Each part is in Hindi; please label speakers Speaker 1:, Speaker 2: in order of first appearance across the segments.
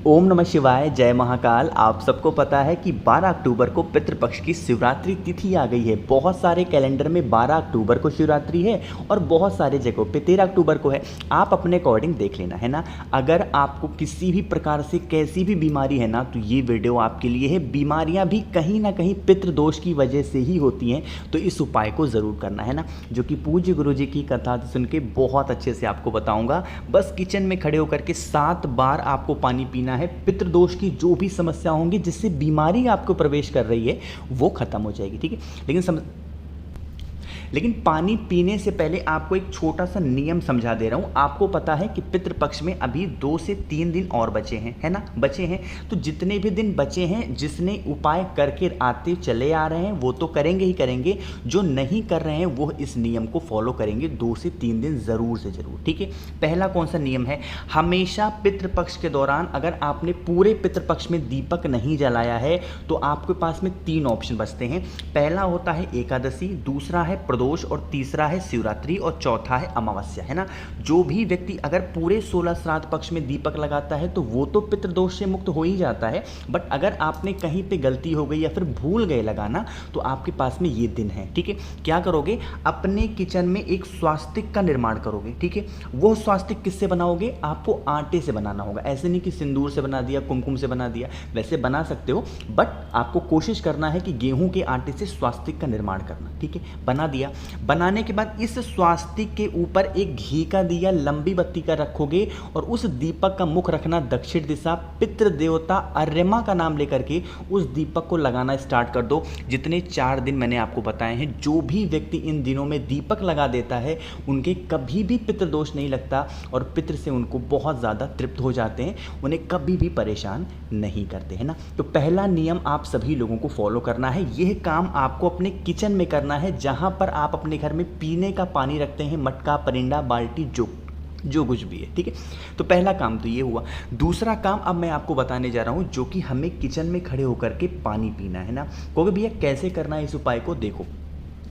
Speaker 1: ओम नमः शिवाय, जय महाकाल। आप सबको पता है कि 12 अक्टूबर को पितृपक्ष की शिवरात्रि तिथि आ गई है। बहुत सारे कैलेंडर में 12 अक्टूबर को शिवरात्रि है और बहुत सारे जगहों पे 13 अक्टूबर को है। आप अपने अकॉर्डिंग देख लेना, है ना। अगर आपको किसी भी प्रकार से कैसी भी बीमारी है ना, तो ये वीडियो आपके लिए है। बीमारियां भी कहीं ना कहीं पितृदोष की वजह से ही होती हैं, तो इस उपाय को ज़रूर करना, है ना, जो कि पूज्य गुरु जी की कथा सुन के बहुत अच्छे से आपको बताऊंगा। बस किचन में खड़े होकर के 7 बार आपको पानी पीना है। पितृदोष की जो भी समस्या होंगी, जिससे बीमारी आपको प्रवेश कर रही है, वो खत्म हो जाएगी, ठीक है। लेकिन पानी पीने से पहले आपको एक छोटा सा नियम समझा दे रहा हूँ। आपको पता है कि पितृपक्ष में अभी 2 से 3 दिन और बचे हैं, है ना, बचे हैं। तो जितने भी दिन बचे हैं, जिसने उपाय करके आते चले आ रहे हैं, वो तो करेंगे ही करेंगे। जो नहीं कर रहे हैं वो इस नियम को फॉलो करेंगे 2 से 3 दिन ज़रूर से ज़रूर, ठीक है। पहला कौन सा नियम है? हमेशा पितृपक्ष के दौरान अगर आपने पूरे पितृपक्ष में दीपक नहीं जलाया है, तो आपके पास में 3 ऑप्शन बचते हैं। पहला होता है एकादशी, दूसरा है प्रदोष, और तीसरा है शिवरात्रि, और चौथा है अमावस्या, है ना। जो भी व्यक्ति अगर पूरे 16 श्राद्ध पक्ष में दीपक लगाता है, तो वो तो पितृदोष से मुक्त हो ही जाता है। बट अगर आपने कहीं पे गलती हो गई या फिर भूल गए लगाना, तो आपके पास में ये दिन है, ठीक है। क्या करोगे? अपने किचन में एक स्वास्तिक का निर्माण करोगे, ठीक है। वो स्वास्तिक किससे बनाओगे? आपको आटे से बनाना होगा। ऐसे नहीं कि सिंदूर से बना दिया, कुमकुम से बना दिया, वैसे बना सकते हो, बट आपको कोशिश करना है कि गेहूं के आटे से स्वास्तिक का निर्माण करना, ठीक है। बना दिया। बनाने के बाद इस स्वास्तिक के ऊपर एक घी का दिया लंबी बत्ती का रखोगे, और उस दीपक का मुख रखना दक्षिण दिशा। पितृ देवता अर्यमा का नाम लेकर के उस दीपक को लगाना स्टार्ट कर दो। जितने 4 दिन मैंने आपको बताए हैं, जो भी व्यक्ति इन दिनों में दीपक लगा देता है, उनके कभी भी पितृदोष नहीं लगता, और पितृ से उनको बहुत ज़्यादा तृप्त हो जाते हैं, उन्हें कभी भी परेशान नहीं करते, है ना। तो पहला नियम आप सभी लोगों को फॉलो करना है। यह काम आपको अपने किचन में करना है, जहां पर आप अपने घर में पीने का पानी रखते हैं, मटका, परिंदा, बाल्टी, जो कुछ भी है, ठीक है। तो पहला काम तो ये हुआ। दूसरा काम अब मैं आपको बताने जा रहा हूं, जो कि हमें किचन में खड़े होकर के पानी पीना है ना। क्योंकि भैया कैसे करना है इस उपाय को? देखो,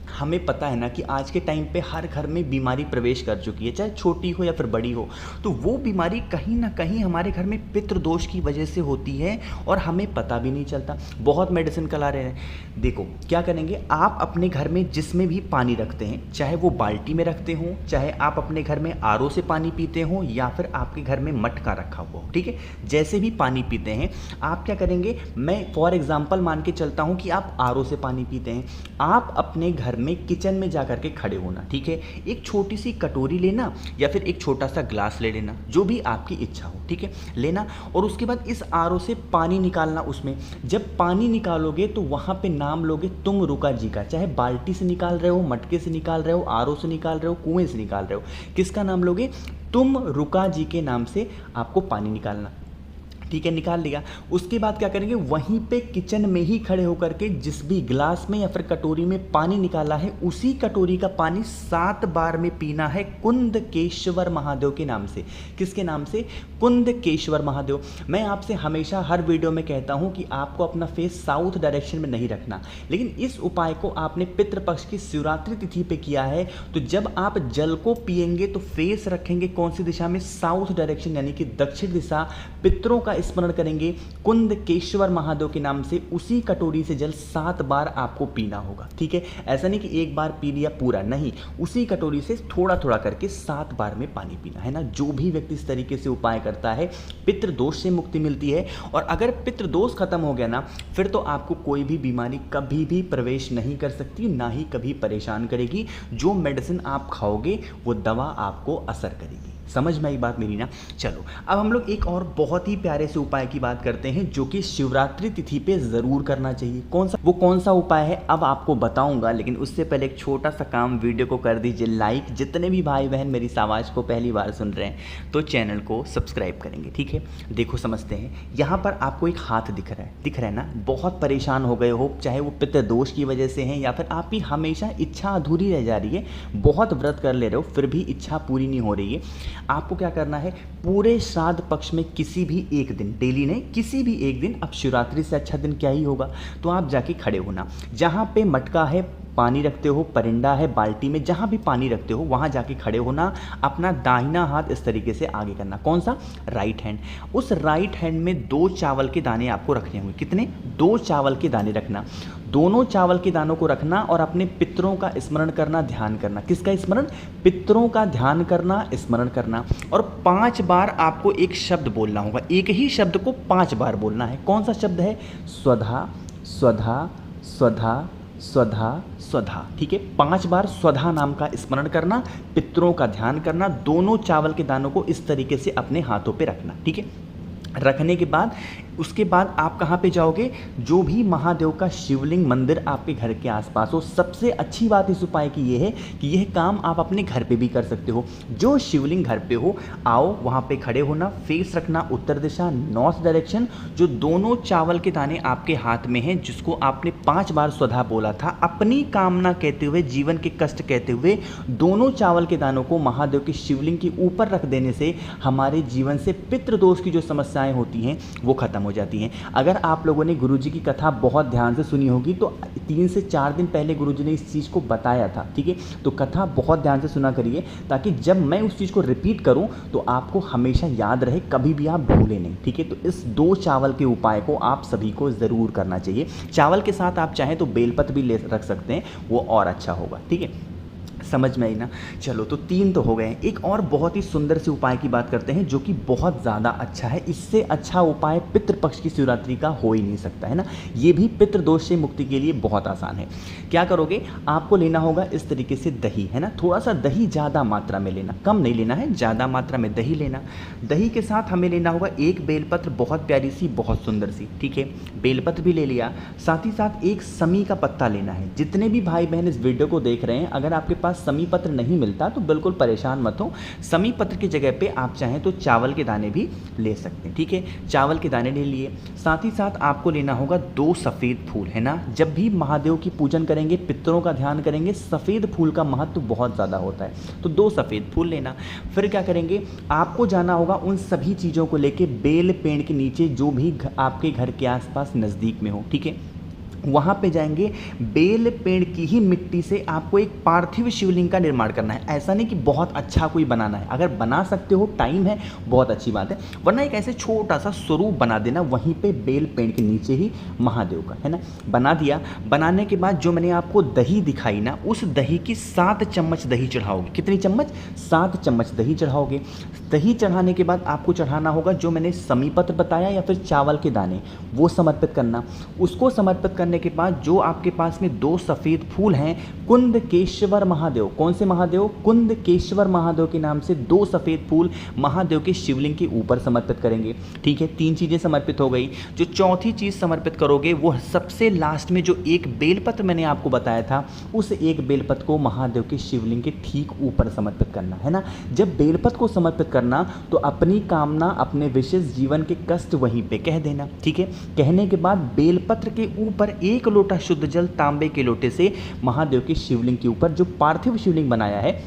Speaker 1: हमें पता है ना कि आज के टाइम पे हर घर में बीमारी प्रवेश कर चुकी है, चाहे छोटी हो या फिर बड़ी हो। तो वो बीमारी कहीं ना कहीं हमारे घर में पितृदोष की वजह से होती है, और हमें पता भी नहीं चलता। बहुत मेडिसिन कला रहे हैं। देखो क्या करेंगे, आप अपने घर में जिसमें भी पानी रखते हैं, चाहे वो बाल्टी में रखते हो, चाहे आप अपने घर में आरओ से पानी पीते हो, या फिर आपके घर में मटका रखा हुआ हो, ठीक है। जैसे भी पानी पीते हैं, आप क्या करेंगे, मैं फॉर एग्जाम्पल मान के चलता हूँ कि आप आरओ से पानी पीते हैं। आप अपने घर में किचन में जाकर के खड़े होना, ठीक है। एक छोटी सी कटोरी लेना, या फिर एक छोटा सा ग्लास ले लेना, जो भी आपकी इच्छा हो, ठीक है, लेना। और उसके बाद इस आरओ से पानी निकालना। उसमें जब पानी निकालोगे, तो वहां पे नाम लोगे तुम रुका जी का। चाहे बाल्टी से निकाल रहे हो, मटके से निकाल रहे हो, आरओ से निकाल रहे हो, कुएं से निकाल रहे हो, किसका नाम लोगे? तुम रुका जी के नाम से आपको पानी निकालना, ठीक है। निकाल लिया। उसके बाद क्या करेंगे, वहीं पे किचन में ही खड़े होकर के जिस भी ग्लास में या फिर कटोरी में पानी निकाला है, उसी कटोरी का पानी 7 बार में पीना है, कुंदकेश्वर महादेव के नाम से। किसके नाम से? कुंदकेश्वर महादेव। मैं आपसे हमेशा हर वीडियो में कहता हूं कि आपको अपना फेस साउथ डायरेक्शन में नहीं रखना, लेकिन इस उपाय को आपने पितृपक्ष की शिवरात्रि तिथि पे किया है, तो जब आप जल को पिएंगे तो फेस रखेंगे कौन सी दिशा में? साउथ डायरेक्शन, यानी कि दक्षिण दिशा। पितरों का स्मरण करेंगे कुंदकेश्वर महादेव के नाम से। उसी कटोरी से जल 7 बार आपको पीना होगा, ठीक है। ऐसा नहीं कि एक बार पी लिया पूरा, नहीं, उसी कटोरी से थोड़ा थोड़ा करके 7 बार में पानी पीना, है ना। जो भी व्यक्ति इस तरीके से उपाय करता है, पितृदोष से मुक्ति मिलती है। और अगर पितृदोष खत्म हो गया ना, फिर तो आपको कोई भी बीमारी कभी भी प्रवेश नहीं कर सकती, ना ही कभी परेशान करेगी। जो मेडिसिन आप खाओगे, वो दवा आपको असर करेगी। समझ में आई बात मेरी ना? चलो, अब हम लोग एक और बहुत ही प्यारे से उपाय की बात करते हैं, जो कि शिवरात्रि तिथि पे जरूर करना चाहिए। कौन सा उपाय है अब आपको बताऊंगा, लेकिन उससे पहले एक छोटा सा काम, वीडियो को कर दीजिए लाइक। जितने भी भाई बहन मेरी इस आवाज़ को पहली बार सुन रहे हैं, तो चैनल को सब्सक्राइब करेंगे, ठीक है। देखो समझते हैं, यहाँ पर आपको एक हाथ दिख रहा है ना। बहुत परेशान हो गए हो, चाहे वो पितृदोष की वजह से हैं, या फिर आपकी हमेशा इच्छा अधूरी रह जा रही है। बहुत व्रत कर ले रहे हो, फिर भी इच्छा पूरी नहीं हो रही है। आपको क्या करना है, पूरे श्राद्ध पक्ष में किसी भी एक दिन, डेली नहीं, किसी भी एक दिन, अब शिवरात्रि से अच्छा दिन क्या ही होगा, तो आप जाके खड़े होना। जहाँ पे मटका है, पानी रखते हो, परिंदा है, बाल्टी में, जहाँ भी पानी रखते हो वहाँ जाके खड़े होना, अपना दाहिना हाथ इस तरीके से आगे करना। कौन सा? Right hand. उस राइट हैंड में 2 चावल के दाने आपको रखने होंगे। कितने? 2 चावल के दाने रखना। दोनों चावल के दानों को रखना और अपने पितरों का स्मरण करना, ध्यान करना। किसका स्मरण? पितरों का ध्यान करना, स्मरण करना। और 5 बार आपको एक शब्द बोलना होगा, एक ही शब्द को 5 बार बोलना है। कौन सा शब्द है? स्वधा, स्वधा, स्वधा, स्वधा, स्वधा। ठीक है, 5 बार स्वधा नाम का स्मरण करना, पितरों का ध्यान करना, दोनों चावल के दानों को इस तरीके से अपने हाथों पे रखना। ठीक है, रखने के बाद उसके बाद आप कहाँ पे जाओगे? जो भी महादेव का शिवलिंग मंदिर आपके घर के आसपास हो। सबसे अच्छी बात इस उपाय की ये है कि यह काम आप अपने घर पे भी कर सकते हो। जो शिवलिंग घर पे हो, आओ वहाँ पे खड़े होना, फेस रखना उत्तर दिशा, नॉर्थ डायरेक्शन। जो दोनों चावल के दाने आपके हाथ में हैं, जिसको आपने 5 बार स्वधा बोला था, अपनी कामना कहते हुए, जीवन के कष्ट कहते हुए, दोनों चावल के दानों को महादेव के शिवलिंग के ऊपर रख देने से हमारे जीवन से पितृदोष की जो समस्याएं होती हैं वो खत्म हो जाती हैं। अगर आप लोगों ने गुरुजी की कथा बहुत ध्यान से सुनी होगी तो 3 से 4 दिन पहले गुरुजी ने इस चीज़ को बताया था। ठीक है, तो कथा बहुत ध्यान से सुना करिए, ताकि जब मैं उस चीज़ को रिपीट करूं तो आपको हमेशा याद रहे, कभी भी आप भूलें नहीं। ठीक है, तो इस 2 चावल के उपाय को आप सभी को ज़रूर करना चाहिए। चावल के साथ आप चाहें तो बेलपत्र भी ले रख सकते हैं, वो और अच्छा होगा। ठीक है, समझ में आई ना? चलो, तो 3 तो हो गए हैं। एक और बहुत ही सुंदर से उपाय की बात करते हैं, जो कि बहुत ज़्यादा अच्छा है। इससे अच्छा उपाय पितृपक्ष की शिवरात्रि का हो ही नहीं सकता, है ना। ये भी पितृदोष से मुक्ति के लिए बहुत आसान है। क्या करोगे? आपको लेना होगा इस तरीके से दही, है ना। थोड़ा सा दही ज़्यादा मात्रा में लेना, कम नहीं लेना है, ज़्यादा मात्रा में दही लेना। दही के साथ हमें लेना होगा 1 बेलपत्र, बहुत प्यारी सी, बहुत सुंदर सी। ठीक है, बेलपत्र भी ले लिया। साथ ही साथ 1 समी का पत्ता लेना है। जितने भी भाई बहन इस वीडियो को देख रहे हैं, अगर आपके पास समी पत्र नहीं मिलता तो बिल्कुल परेशान मत हो। समी पत्र की जगह पे आप चाहें तो चावल के दाने भी ले सकते हैं। ठीक है, चावल के दाने ले लिए। साथ ही साथ आपको लेना होगा 2 सफ़ेद फूल, है ना। जब भी महादेव की पूजन करेंगे, पितरों का ध्यान करेंगे, सफ़ेद फूल का महत्व बहुत ज़्यादा होता है, तो 2 सफ़ेद फूल लेना। फिर क्या करेंगे? आपको जाना होगा उन सभी चीज़ों को लेके बेल पेड़ के नीचे, जो भी आपके घर के आसपास नज़दीक में हो। ठीक है, वहाँ पे जाएंगे। बेल पेड़ की ही मिट्टी से आपको एक पार्थिव शिवलिंग का निर्माण करना है। ऐसा नहीं कि बहुत अच्छा कोई बनाना है, अगर बना सकते हो, टाइम है, बहुत अच्छी बात है, वरना एक ऐसे छोटा सा स्वरूप बना देना वहीं पे बेल पेड़ के नीचे ही महादेव का, है ना। बना दिया। बनाने के बाद जो मैंने आपको दही दिखाई ना, उस दही की 7 चम्मच दही चढ़ाओगे। कितनी चम्मच? 7 चम्मच दही चढ़ाओगे। दही चढ़ाने के बाद आपको चढ़ाना होगा जो मैंने समीपत्र बताया या फिर चावल के दाने, वो समर्पित करना। उसको समर्पित करने के बाद जो आपके पास में 2 सफ़ेद फूल हैं, कुंदकेश्वर महादेव, कौन से महादेव? कुंदकेश्वर महादेव के नाम से 2 सफ़ेद फूल महादेव के शिवलिंग के ऊपर समर्पित करेंगे। ठीक है, 3 चीज़ें समर्पित हो गई। जो चौथी चीज़ समर्पित करोगे वो सबसे लास्ट में जो 1 बेलपत्र मैंने आपको बताया था, उस 1 बेलपत्र को महादेव के शिवलिंग के ठीक ऊपर समर्पित करना, है ना। जब बेलपत्र को समर्पित करना तो अपनी कामना, अपने विशेष जीवन के कष्ट वहीं पे कह देना। ठीक है, कहने के बाद बेलपत्र के ऊपर 1 लोटा शुद्ध जल तांबे के लोटे से महादेव के शिवलिंग के ऊपर, जो पार्थिव शिवलिंग बनाया है,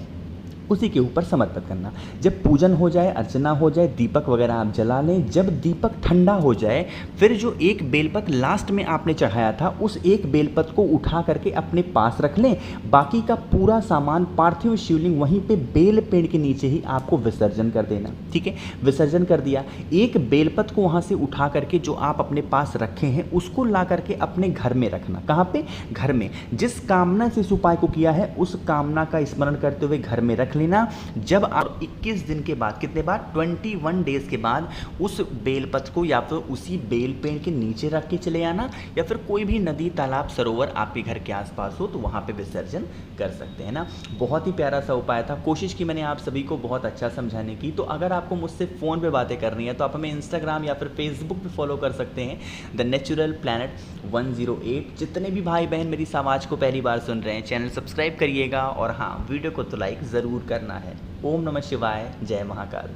Speaker 1: उसी के ऊपर समर्पित करना। जब पूजन हो जाए, अर्चना हो जाए, दीपक वगैरह आप जला लें। जब दीपक ठंडा हो जाए, फिर जो 1 बेलपत्र लास्ट में आपने चढ़ाया था, उस 1 बेलपत्र को उठा करके अपने पास रख लें। बाकी का पूरा सामान, पार्थिव शिवलिंग, वहीं पे बेल पेड़ के नीचे ही आपको विसर्जन कर देना। ठीक है, विसर्जन कर दिया। 1 बेलपत्र को वहाँ से उठा करके जो आप अपने पास रखे हैं, उसको ला करके अपने घर में रखना। कहाँ पे? घर में। जिस कामना से इस उपाय को किया है, उस कामना का स्मरण करते हुए घर में रख लेना। जब आप 21 दिन के बाद, कितने बाद? 21 डेज के बाद उस बेलपत्र को या फिर उसी बेल पेड़ के नीचे रख के चले आना, या फिर कोई भी नदी, तालाब, सरोवर आपके घर के आसपास हो तो वहाँ पे विसर्जन कर सकते हैं ना। बहुत ही प्यारा सा उपाय था। कोशिश की मैंने आप सभी को बहुत अच्छा समझाने की। तो अगर आपको मुझसे फ़ोन पे बातें करनी है तो आप हमें इंस्टाग्राम या फिर फेसबुक पे फॉलो कर सकते हैं, द नेचुरल प्लैनेट 108। जितने भी भाई बहन मेरी आवाज़ को पहली बार सुन रहे हैं, चैनल सब्सक्राइब करिएगा और हाँ, वीडियो को तो लाइक ज़रूर करना है। ओम नमः शिवाय, जय महाकाल।